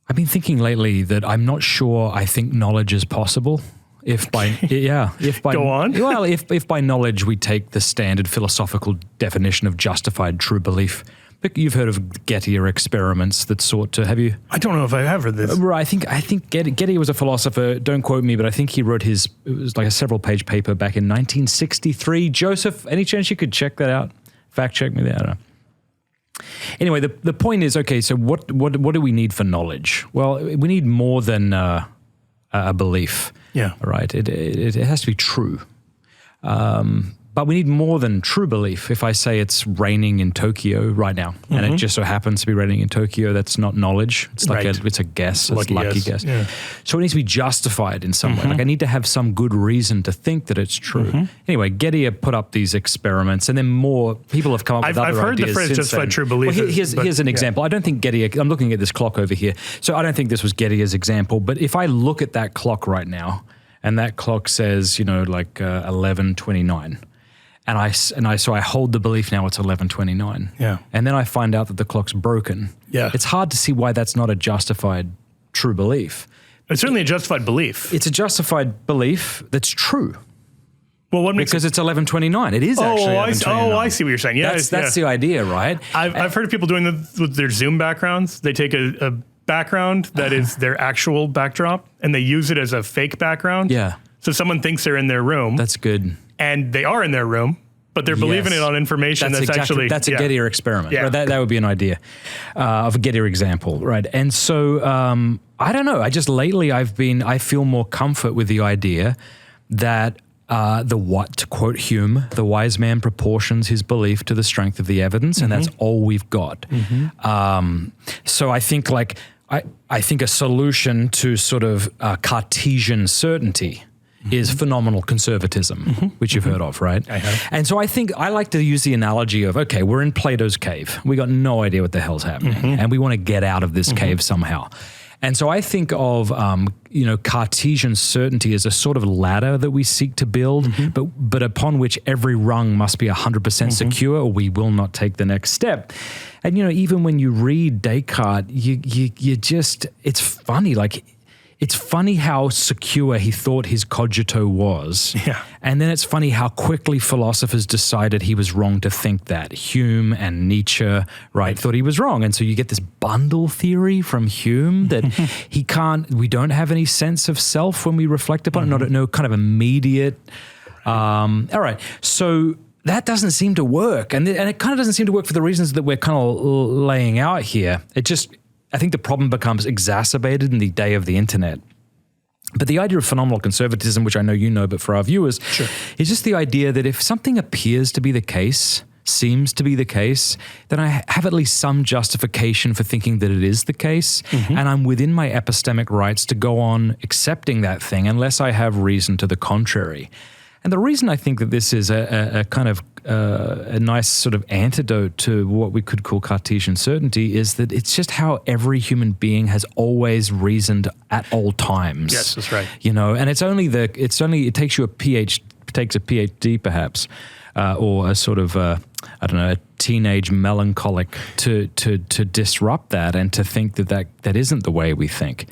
I've been thinking lately that I'm not sure I think knowledge is possible. If by Go on. Well, if by knowledge we take the standard philosophical definition of justified true belief. You've heard of Gettier experiments that sought to, have you? I don't know if I have heard this. Right, I think Gettier was a philosopher, don't quote me, but I think he wrote it was like a several page paper back in 1963. Joseph, any chance you could check that out? Fact check me there, I don't know. Anyway, the point is, okay, so what do we need for knowledge? Well, we need more than a belief. Yeah. Right, it has to be true. But we need more than true belief. If I say it's raining in Tokyo right now, and it just so happens to be raining in Tokyo, that's not knowledge. It's like it's a guess. It's a lucky guess. Yeah. So it needs to be justified in some way. Like I need to have some good reason to think that it's true. Anyway, Gettier put up these experiments, and then more people have come up with other ideas. I've heard the phrase justified true belief. Well, here's an example. I don't think Gettier, I'm looking at this clock over here, so I don't think this was Gettier's example, but if I look at that clock right now, and that clock says, 11:29, and I hold the belief now it's 11:29. Yeah. And then I find out that the clock's broken. Yeah. It's hard to see why that's not a justified true belief. It's certainly a justified belief. It's a justified belief that's true. Well, what makes because it's 11:29. It is actually 11:29. I see what you're saying. Yeah, that's the idea, right? I've heard of people doing that with their Zoom backgrounds. They take a background that is their actual backdrop and they use it as a fake background. Yeah. So someone thinks they're in their room. That's good. And they are in their room, but they're believing it on information that's actually... That's a Gettier experiment. Yeah. Right? That would be an idea of a Gettier example, right? And so, I don't know. I feel more comfort with the idea that to quote Hume, the wise man proportions his belief to the strength of the evidence, and that's all we've got. So I think I think a solution to sort of Cartesian certainty is phenomenal conservatism, which you've heard of, right? I have. And so I like to use the analogy of, okay, we're in Plato's cave. We got no idea what the hell's happening, and we want to get out of this cave somehow. And so I think of, Cartesian certainty as a sort of ladder that we seek to build, but upon which every rung must be 100% secure, or we will not take the next step. And, even when you read Descartes, you just, it's funny, it's funny how secure he thought his cogito was. Yeah. And then it's funny how quickly philosophers decided he was wrong to think that. Hume and Nietzsche, right, thought he was wrong. And so you get this bundle theory from Hume that we don't have any sense of self when we reflect upon it, no kind of immediate. All right. So that doesn't seem to work. And it kind of doesn't seem to work for the reasons that we're kind of laying out here. I think the problem becomes exacerbated in the day of the internet. But the idea of phenomenal conservatism, which I know you know, but for our viewers, is just the idea that if something appears to be the case, seems to be the case, then I have at least some justification for thinking that it is the case, and I'm within my epistemic rights to go on accepting that thing unless I have reason to the contrary. And the reason I think that this is a kind of a nice sort of antidote to what we could call Cartesian certainty is that it's just how every human being has always reasoned at all times. Yes, that's right. And it takes you a PhD perhaps, or a sort of a teenage melancholic to disrupt that and to think that isn't the way we think.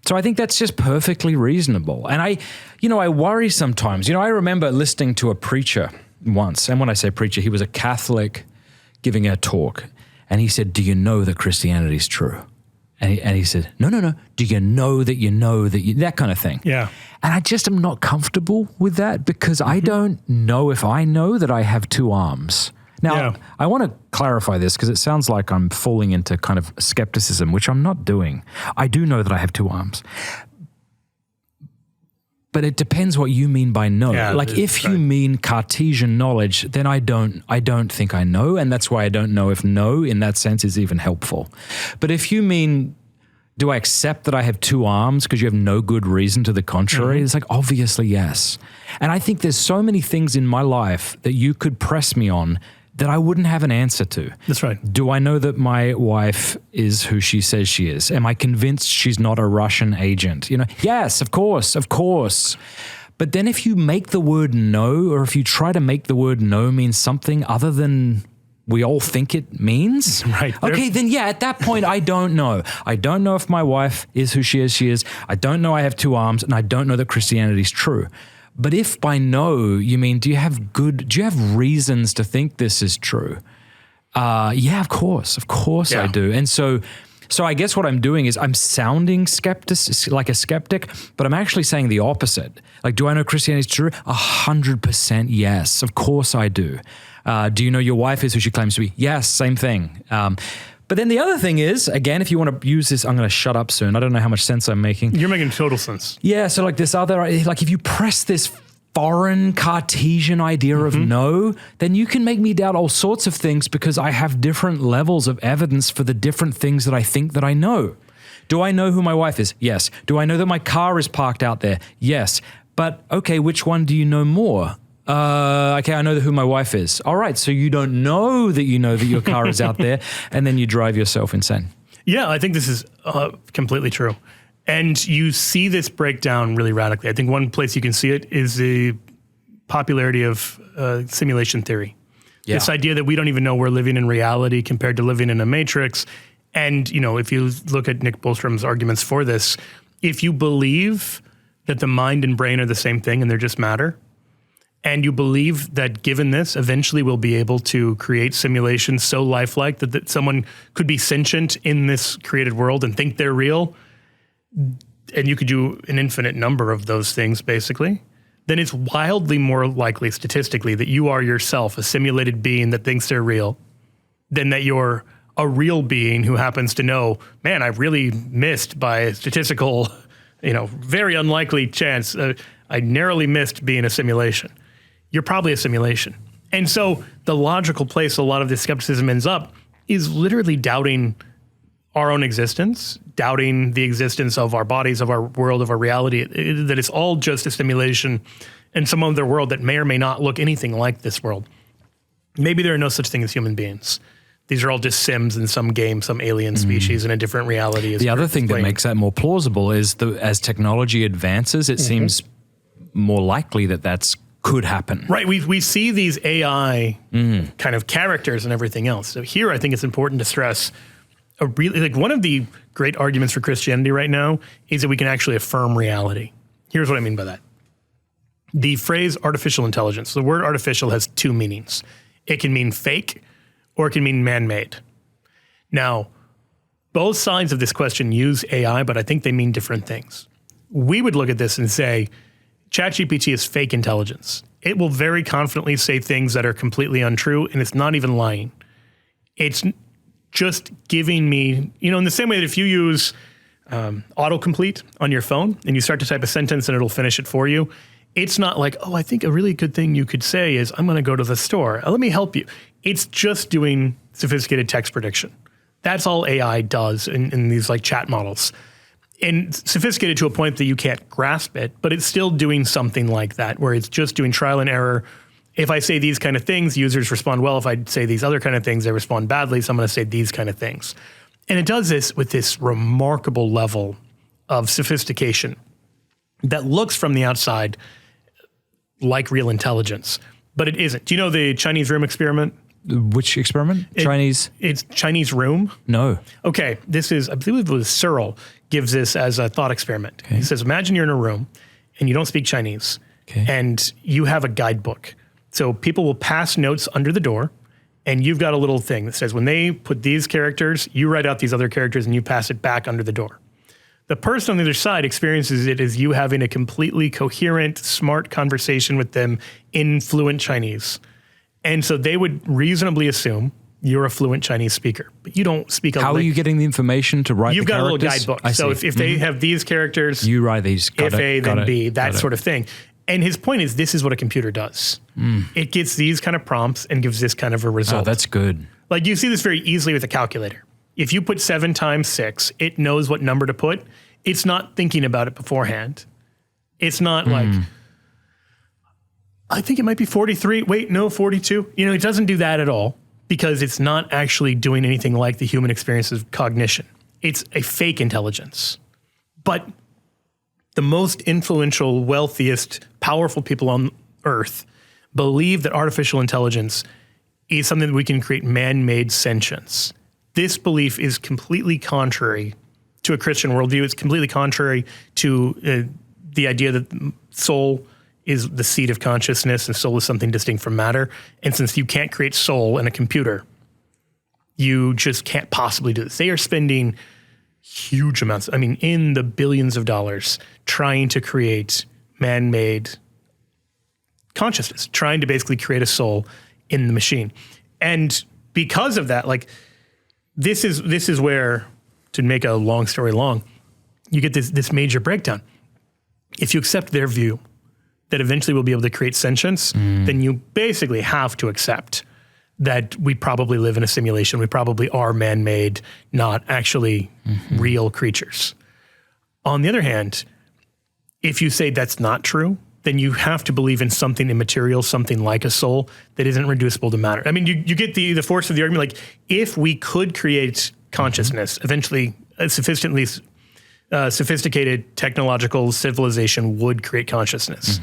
So I think that's just perfectly reasonable. And I worry sometimes. I remember listening to a preacher once, and when I say preacher, he was a Catholic giving a talk, and he said, "Do you know that Christianity is true?" And he said, No. Do you know that you know that you, that kind of thing? Yeah. And I just am not comfortable with that because I don't know if I know that I have two arms. Now, I want to clarify this because it sounds like I'm falling into kind of skepticism, which I'm not doing. I do know that I have two arms. But it depends what you mean by know. Yeah, if you mean Cartesian knowledge, then I don't think I know, and that's why I don't know if know in that sense is even helpful. But if you mean, do I accept that I have two arms because you have no good reason to the contrary? It's like, obviously, yes. And I think there's so many things in my life that you could press me on that I wouldn't have an answer to. That's right. Do I know that my wife is who she says she is? Am I convinced she's not a Russian agent? Yes, of course. But then if you make the word no, or if you try to make the word no mean something other than we all think it means. Right. Okay, then yeah, at that point, I don't know. I don't know if my wife is who she is. I don't know I have two arms, and I don't know that Christianity is true. But if by no, you mean, do you have reasons to think this is true? Yeah, of course I do. And so I guess what I'm doing is I'm sounding like a skeptic, but I'm actually saying the opposite. Like, do I know Christianity is true? 100% yes. Of course I do. Do you know your wife is who she claims to be? Yes, same thing. But then the other thing is, again, if you want to use this, I'm going to shut up soon. I don't know how much sense I'm making. You're making total sense. Yeah, so like this other, like if you press this foreign Cartesian idea of no, then you can make me doubt all sorts of things because I have different levels of evidence for the different things that I think that I know. Do I know who my wife is? Yes. Do I know that my car is parked out there? Yes. But okay, which one do you know more? Okay, I know who my wife is. All right, so you don't know that your car is out there, and then you drive yourself insane. Yeah, I think this is completely true. And you see this breakdown really radically. I think one place you can see it is the popularity of simulation theory. Yeah. This idea that we don't even know we're living in reality compared to living in a matrix. And, if you look at Nick Bostrom's arguments for this, if you believe that the mind and brain are the same thing and they're just matter, and you believe that given this, eventually we'll be able to create simulations so lifelike that someone could be sentient in this created world and think they're real, and you could do an infinite number of those things, basically, then it's wildly more likely statistically that you are yourself a simulated being that thinks they're real than that you're a real being who happens to know, man, I really missed by a statistical, very unlikely chance. I narrowly missed being a simulation. You're probably a simulation. And so the logical place a lot of this skepticism ends up is literally doubting our own existence, doubting the existence of our bodies, of our world, of our reality, that it's all just a simulation in some other world that may or may not look anything like this world. Maybe there are no such thing as human beings. These are all just Sims in some game, some alien species in a different reality. The other thing that makes that more plausible is as technology advances, it seems more likely that could happen. Right. We see these AI kind of characters and everything else. So here I think it's important to stress one of the great arguments for Christianity right now is that we can actually affirm reality. Here's what I mean by that. The phrase artificial intelligence, the word artificial has two meanings. It can mean fake or it can mean man-made. Now, both sides of this question use AI, but I think they mean different things. We would look at this and say, ChatGPT is fake intelligence. It will very confidently say things that are completely untrue, and it's not even lying. It's just giving me, in the same way that if you use autocomplete on your phone and you start to type a sentence and it'll finish it for you, it's not like, oh, I think a really good thing you could say is, I'm going to go to the store. Let me help you. It's just doing sophisticated text prediction. That's all AI does in these like chat models. And sophisticated to a point that you can't grasp it, but it's still doing something like that, where it's just doing trial and error. If I say these kind of things, users respond well. If I say these other kind of things, they respond badly. So I'm going to say these kind of things. And it does this with this remarkable level of sophistication that looks from the outside like real intelligence, but it isn't. Do you know the Chinese room experiment? Which experiment? It's Chinese room? No. Okay. This is, I believe it was Searle gives this as a thought experiment. Okay. He says, imagine you're in a room and you don't speak Chinese and you have a guidebook. So people will pass notes under the door, and you've got a little thing that says when they put these characters, you write out these other characters and you pass it back under the door. The person on the other side experiences it as you having a completely coherent, smart conversation with them in fluent Chinese. And so they would reasonably assume you're a fluent Chinese speaker, but you don't speak. How are you getting the information to write? You've got a little guidebook. So if they have these characters, you write these. If A, then B, that sort of thing. And his point is, this is what a computer does. It gets these kind of prompts and gives this kind of a result. Oh, that's good. Like you see this very easily with a calculator. If you put 7 times 6, it knows what number to put. It's not thinking about it beforehand. It's not like, I think it might be 43. Wait, no, 42. It doesn't do that at all because it's not actually doing anything like the human experience of cognition. It's a fake intelligence. But the most influential, wealthiest, powerful people on Earth believe that artificial intelligence is something that we can create man-made sentience. This belief is completely contrary to a Christian worldview. It's completely contrary to the idea that soul is the seat of consciousness and soul is something distinct from matter. And since you can't create soul in a computer, you just can't possibly do this. They are spending huge amounts, I mean, in the billions of dollars, trying to create man-made consciousness, trying to basically create a soul in the machine. And because of that, like, this is where, to make a long story long, you get this major breakdown. If you accept their view that eventually we'll be able to create sentience, then you basically have to accept that we probably live in a simulation. We probably are man-made, not actually real creatures. On the other hand, if you say that's not true, then you have to believe in something immaterial, something like a soul that isn't reducible to matter. I mean, you get the force of the argument, like, if we could create consciousness, eventually a sophisticated technological civilization would create consciousness.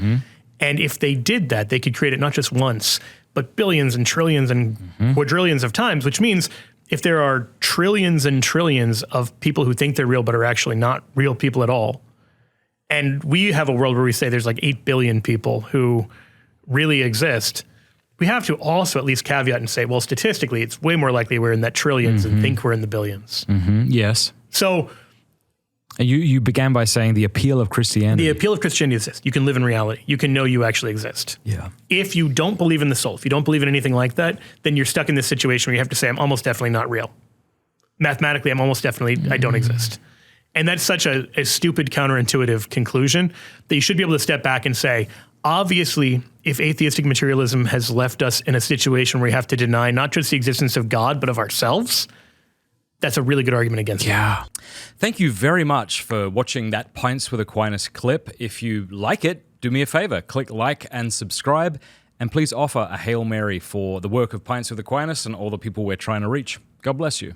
And if they did that, they could create it not just once, but billions and trillions and quadrillions of times, which means if there are trillions and trillions of people who think they're real but are actually not real people at all, and we have a world where we say there's like 8 billion people who really exist, we have to also at least caveat and say, well, statistically, it's way more likely we're in that trillions and think we're in the billions. Yes. So you began by saying the appeal of Christianity. the appeal of Christianity is this: you can live in reality. You can know you actually exist. Yeah. If you don't believe in the soul, if you don't believe in anything like that, then you're stuck in this situation where you have to say, I'm almost definitely not real. Mathematically, I'm almost definitely, I don't exist. And that's such a stupid counterintuitive conclusion that you should be able to step back and say, obviously, if atheistic materialism has left us in a situation where we have to deny not just the existence of God, but of ourselves, that's a really good argument against it. Yeah. Thank you very much for watching that Pints with Aquinas clip. If you like it, do me a favor, click like and subscribe, and please offer a Hail Mary for the work of Pints with Aquinas and all the people we're trying to reach. God bless you.